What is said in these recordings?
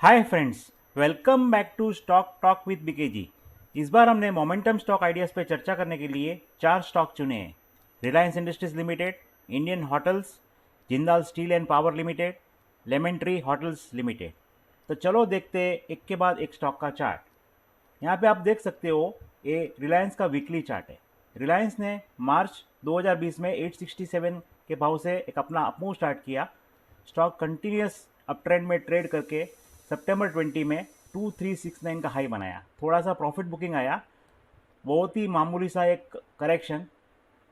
Hi friends, welcome back to stock talk with BKG. इस बार हमने मोमेंटम स्टॉक आइडियाज़ पे चर्चा करने के लिए 4 स्टॉक चुने हैं। Reliance industries limited, Indian hotels, Jindal steel and power limited, lemon tree hotels limited. तो चलो देखते हैं एक के बाद एक स्टॉक का चार्ट। यहाँ पे आप देख सकते हो, ये रिलायंस का वीकली चार्ट है। रिलायंस ने मार्च 2020 में 867 के भाव से एक अपना अपमूव स्टार्ट किया। स्टॉक कंटिन्यूस अप ट्रेंड में ट्रेड करके सितंबर 20 में 2369 का हाई बनाया। थोड़ा सा प्रॉफिट बुकिंग आया, बहुत ही मामूली सा एक करेक्शन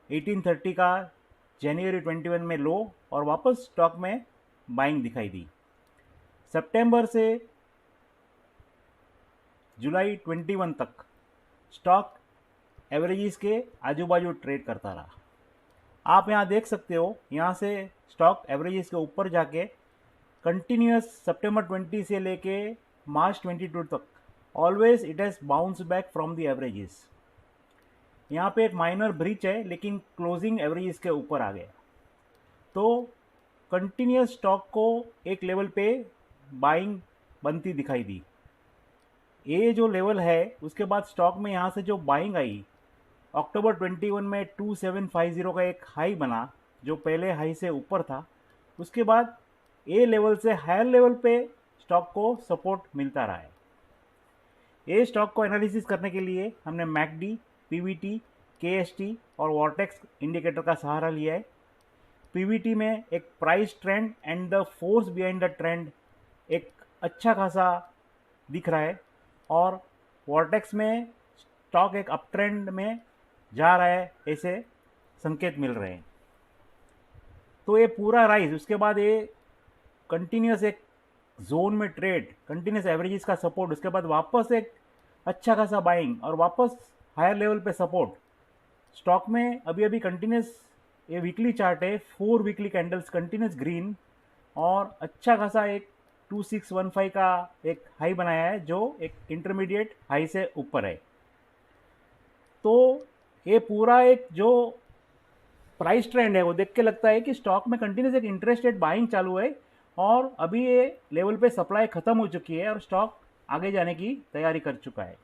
1830 का जनवरी 21 में लो, और वापस स्टॉक में बाइंग दिखाई दी। सितंबर से जुलाई 21 तक स्टॉक एवरेजेस के आजू बाजू ट्रेड करता रहा। आप यहाँ देख सकते हो, यहाँ से स्टॉक एवरेजेस के ऊपर जाके कंटिन्यूस सितंबर 20 से लेके मार्च 22 तक always it has bounce back from the averages. यहाँ पे एक माइनर ब्रीच है, लेकिन क्लोजिंग एवरेजेस के ऊपर आ गया। तो कंटिन्यूस स्टॉक को एक लेवल पे बाइंग बनती दिखाई दी। ये जो लेवल है, उसके बाद स्टॉक में यहाँ से जो बाइंग आई, अक्टूबर 21 में 2750 का एक हाई बना, जो पहले हाई से ऊपर था। उसके बाद ए लेवल से हायर लेवल पे स्टॉक को सपोर्ट मिलता रहा है। ए स्टॉक को एनालिसिस करने के लिए हमने मैकडी, पीवीटी, केएसटी और वॉर्टेक्स इंडिकेटर का सहारा लिया है। पीवीटी में एक price trend and the force behind the trend एक अच्छा खासा दिख रहा है, और वॉर्टेक्स में स्टॉक एक अप ट्रेंड में जा रहा है, ऐसे संकेत मिल रहे हैं। तो ये पूरा राइज, उसके बाद ये कंटिन्यूस एक जोन में ट्रेड, कंटिन्यूस एवरेजेस का सपोर्ट, उसके बाद वापस एक अच्छा खासा बाइंग और वापस हायर लेवल पे सपोर्ट। स्टॉक में अभी अभी कंटिन्यूस, ये वीकली चार्ट है, 4 वीकली कैंडल्स कंटिन्यूस ग्रीन, और अच्छा खासा एक 2615 का एक हाई बनाया है, जो एक इंटरमीडिएट हाई से ऊपर है। तो ये पूरा एक जो प्राइस ट्रेंड है, वो देख के लगता है कि स्टॉक में कंटिन्यूस एक इंटरेस्ट रेट बाइंग चालू है, और अभी ये लेवल पे सप्लाई खत्म हो चुकी है और स्टॉक आगे जाने की तैयारी कर चुका है।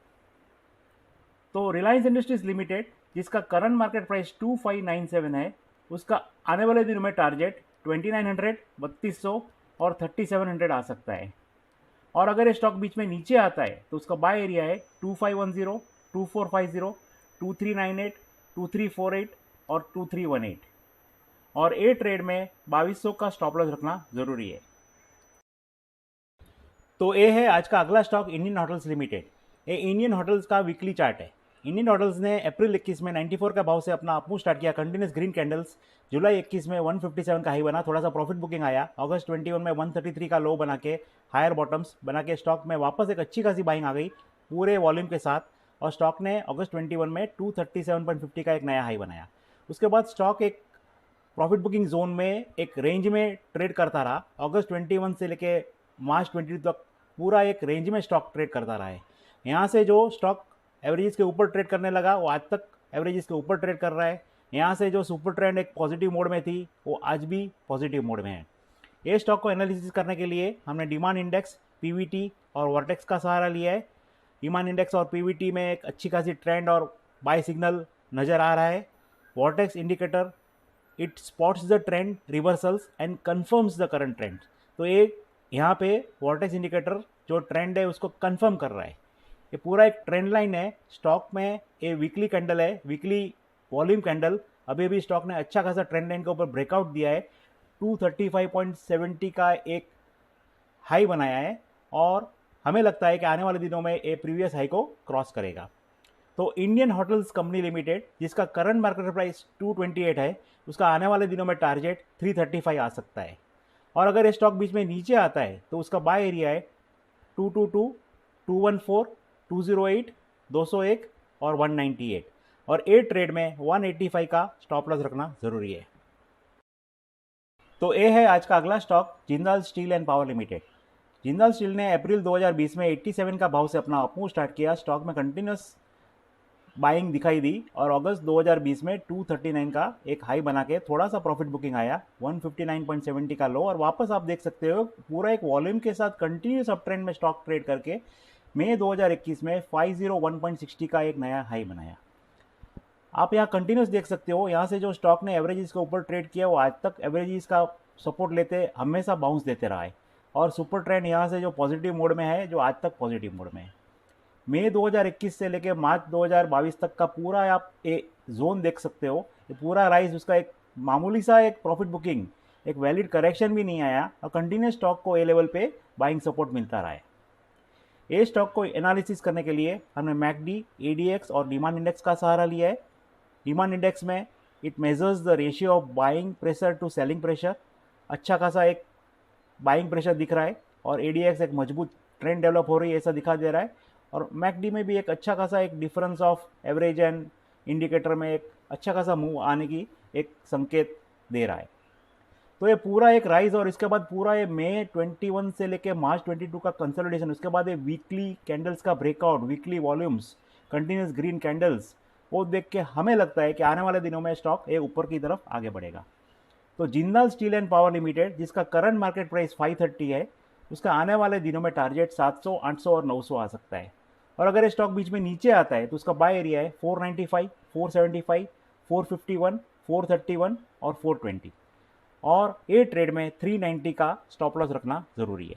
तो रिलायंस इंडस्ट्रीज लिमिटेड, जिसका करंट मार्केट प्राइस 2597 है, उसका आने वाले दिनों में टारगेट 2900, 3200 और 3700 आ सकता है। और अगर ये स्टॉक बीच में नीचे आता है, तो उसका बाय एरिया है 2510, 2450, 2398, 2348 और 2318। और ए ट्रेड में 2200 का स्टॉप लॉस रखना ज़रूरी है। तो ये है आज का अगला स्टॉक, इंडियन होटल्स लिमिटेड। ये इंडियन होटल्स का वीकली चार्ट है। इंडियन होटल्स ने अप्रैल 21 में 94 का भाव से अपना अपमूव स्टार्ट किया, कंटिन्यूस ग्रीन कैंडल्स। जुलाई 21 में 157 का हाई बना, थोड़ा सा प्रॉफिट बुकिंग आया। अगस्त 21 में 133 का लो बना के हायर बॉटम्स बना के स्टॉक में वापस एक अच्छी खासी बाइंग आ गई पूरे वॉल्यूम के साथ, और स्टॉक ने अगस्त 21 में 237.50 का एक नया हाई बनाया। उसके बाद स्टॉक एक प्रॉफिट बुकिंग जोन में एक रेंज में ट्रेड करता रहा। अगस्त 21 से लेके मार्च 22 तक पूरा एक रेंज में स्टॉक ट्रेड करता रहा है। यहाँ से जो स्टॉक एवरेजेस के ऊपर ट्रेड करने लगा, वो आज तक एवरेजेस के ऊपर ट्रेड कर रहा है। यहाँ से जो सुपर ट्रेंड एक पॉजिटिव मोड में थी, वो आज भी पॉजिटिव मोड में है। ये स्टॉक को एनालिसिस करने के लिए हमने डिमांड इंडेक्स, पीवीटी और वॉर्टेक्स का सहारा लिया है। डिमांड इंडेक्स और पीवीटी में एक अच्छी खासी ट्रेंड और बाय सिग्नल नज़र आ रहा है। Vortex indicator, it spots the trend reversals and confirms the current trend. तो ये यहाँ पे वॉर्टेक्स इंडिकेटर जो ट्रेंड है उसको कंफर्म कर रहा है। ये पूरा एक ट्रेंड लाइन है। स्टॉक में ये वीकली कैंडल है, वीकली वॉल्यूम कैंडल। अभी अभी स्टॉक ने अच्छा खासा ट्रेंड लाइन के ऊपर ब्रेकआउट दिया है, 235.70 का एक हाई बनाया है, और हमें लगता है कि आने वाले दिनों में ये प्रीवियस हाई को क्रॉस करेगा। तो इंडियन होटल्स कंपनी लिमिटेड, जिसका करंट मार्केट प्राइस 228 है, उसका आने वाले दिनों में टारगेट 335 आ सकता है। और अगर ये स्टॉक बीच में नीचे आता है, तो उसका बाय एरिया है 222, 214, 208, 201 और 198, और ए ट्रेड में 185 का स्टॉप लॉस रखना ज़रूरी है। तो ये है आज का अगला stock, Jindal steel and power limited. Jindal steel ने अप्रैल 2020 में 87 का भाव से अपना अपमूव स्टार्ट किया। स्टॉक में कंटिन्यूस बाइंग दिखाई दी और अगस्त 2020 में 239 का एक हाई बना के थोड़ा सा प्रॉफिट बुकिंग आया, 159.70 का लो, और वापस आप देख सकते हो पूरा एक वॉल्यूम के साथ कंटिन्यूस अप ट्रेंड में स्टॉक ट्रेड करके मई 2021 में 501.60 का एक नया हाई बनाया। आप यहाँ कंटिन्यूस देख सकते हो, यहाँ से जो स्टॉक ने एवरेजेस के ऊपर ट्रेड किया वो आज तक एवरेजेस का सपोर्ट लेते हमेशा बाउंस देते रहा है, और सुपर ट्रेंड यहाँ से जो पॉजिटिव मोड में है, जो आज तक पॉजिटिव मोड में है। मई 2021 से लेकर मार्च 2022 तक का पूरा आप जोन देख सकते हो, ये पूरा राइज उसका एक मामूली सा एक प्रॉफिट बुकिंग, एक वैलिड करेक्शन भी नहीं आया, और कंटिन्यूस स्टॉक को ए लेवल पे बाइंग सपोर्ट मिलता रहा है। ये स्टॉक को एनालिसिस करने के लिए हमने मैकडी, एडीएक्स और डिमांड इंडेक्स का सहारा लिया है। डिमांड इंडेक्स में it measures the ratio of buying pressure to selling pressure, अच्छा खासा एक बाइंग प्रेशर दिख रहा है, और एडीएक्स एक मजबूत ट्रेंड डेवलप हो रही है ऐसा दिखा दे रहा है, और मैकडी में भी एक अच्छा खासा एक difference of average and indicator में एक अच्छा खासा मूव आने की एक संकेत दे रहा है। तो ये पूरा एक राइज, और इसके बाद पूरा ये मई 21 से लेके मार्च 22 का कंसोलिडेशन, उसके बाद ये वीकली कैंडल्स का breakout, weekly volumes, continuous green candles, वो देख के हमें लगता है कि आने वाले दिनों में स्टॉक एक ऊपर की तरफ आगे बढ़ेगा। तो Jindal steel and power limited, जिसका करंट मार्केट प्राइस 530 है, उसका आने वाले दिनों में टारगेट 700, 800 और 900 आ सकता है। और अगर ये स्टॉक बीच में नीचे आता है तो उसका बाय एरिया है 495, 475, 451, 431 और 420, और ये ट्रेड में 390 का स्टॉप लॉस रखना जरूरी है।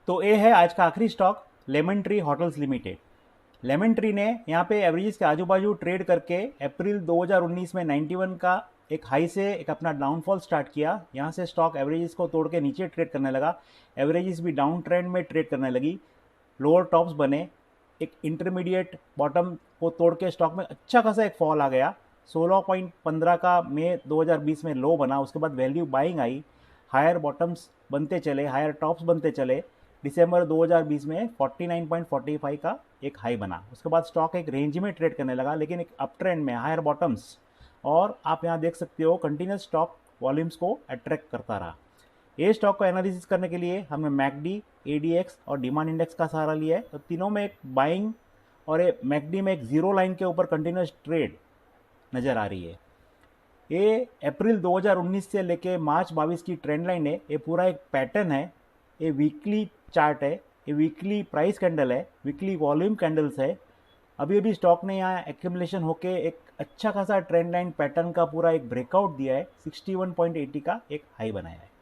तो ये है आज का आखिरी stock, lemon tree hotels limited. Lemon tree ने यहाँ पे एवरेजेस के आजू बाजू ट्रेड करके अप्रैल 2019 में 91 का एक हाई से एक अपना डाउनफॉल स्टार्ट किया। यहाँ से स्टॉक एवरेजेस को तोड़ के नीचे ट्रेड करने लगा, एवरेजेस भी डाउन ट्रेंड में ट्रेड करने लगी, लोअर टॉप्स बने, एक इंटरमीडिएट बॉटम को तोड़ के स्टॉक में अच्छा खासा एक फॉल आ गया। 16.15 का मई 2020 में लो बना, उसके बाद value buying I, higher bottoms बनते चले, हायर टॉप्स बनते चले। दिसंबर 2020 में 49.45 का एक हाई बना, उसके बाद स्टॉक एक रेंज में ट्रेड करने लगा, लेकिन एक अप ट्रेंड में, हायर बॉटम्स, और आप यहाँ देख सकते हो कंटिन्यूस स्टॉक वॉल्यूम्स को अट्रैक्ट करता रहा। ये स्टॉक को एनालिसिस करने के लिए हमने मैकडी, एडीएक्स और डिमांड इंडेक्स का सहारा लिया है। तो तीनों में एक बाइंग, और ये मैकडी में एक जीरो लाइन के ऊपर कंटिन्यूस ट्रेड नज़र आ रही है। ये अप्रैल 2019 से लेके मार्च 22 की ट्रेंड लाइन है, ये पूरा एक पैटर्न है, ये वीकली चार्ट है, ये वीकली प्राइस कैंडल है, वीकली वॉल्यूम कैंडल्स है। अभी अभी स्टॉक ने यहाँ एक्यूमुलेशन होके एक अच्छा खासा ट्रेंड लाइन पैटर्न का पूरा एक ब्रेकआउट दिया है, 61.80 का एक हाई बनाया है।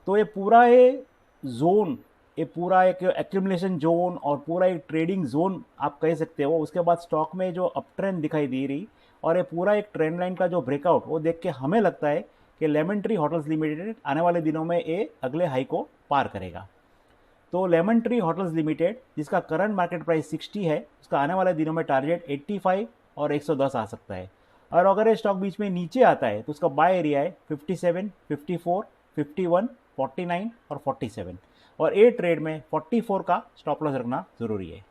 तो ये पूरा ये जोन, ये पूरा एक एक्यूमुलेशन जोन और पूरा एक ट्रेडिंग जोन आप कह सकते हो। उसके बाद स्टॉक में जो अप ट्रेंड दिखाई दे रही, और ये पूरा एक ट्रेंड लाइन का जो ब्रेकआउट, वो देख के हमें लगता है कि लेमन ट्री होटल्स लिमिटेड आने वाले दिनों में ये अगले हाई को पार करेगा। तो लेमन ट्री होटल्स लिमिटेड, जिसका करंट मार्केट प्राइस 60 है, उसका आने वाले दिनों में टारगेट 85 और 110 आ सकता है। और अगर ये स्टॉक बीच में नीचे आता है तो उसका बाय एरिया है 57, 54, 51, 49 और 47, और ए ट्रेड में 44 का स्टॉप लॉस रखना जरूरी है।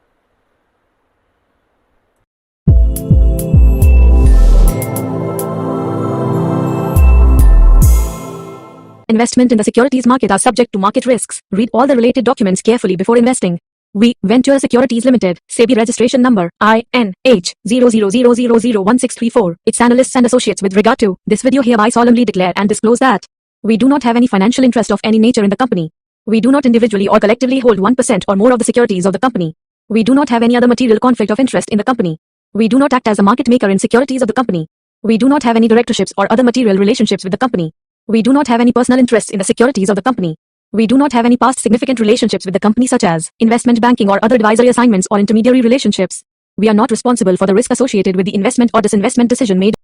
Investment in the securities market are subject to market risks. Read all the related documents carefully before investing. We, Venture Securities Limited, SEBI registration number INH 0000001634, its analysts and associates with regard to this video hereby solemnly declare and disclose that we do not have any financial interest of any nature in the company. We do not individually or collectively hold 1% or more of the securities of the company. We do not have any other material conflict of interest in the company. We do not act as a market maker in securities of the company. We do not have any directorships or other material relationships with the company. We do not have any personal interests in the securities of the company. We do not have any past significant relationships with the company such as investment banking or other advisory assignments or intermediary relationships. We are not responsible for the risk associated with the investment or disinvestment decision made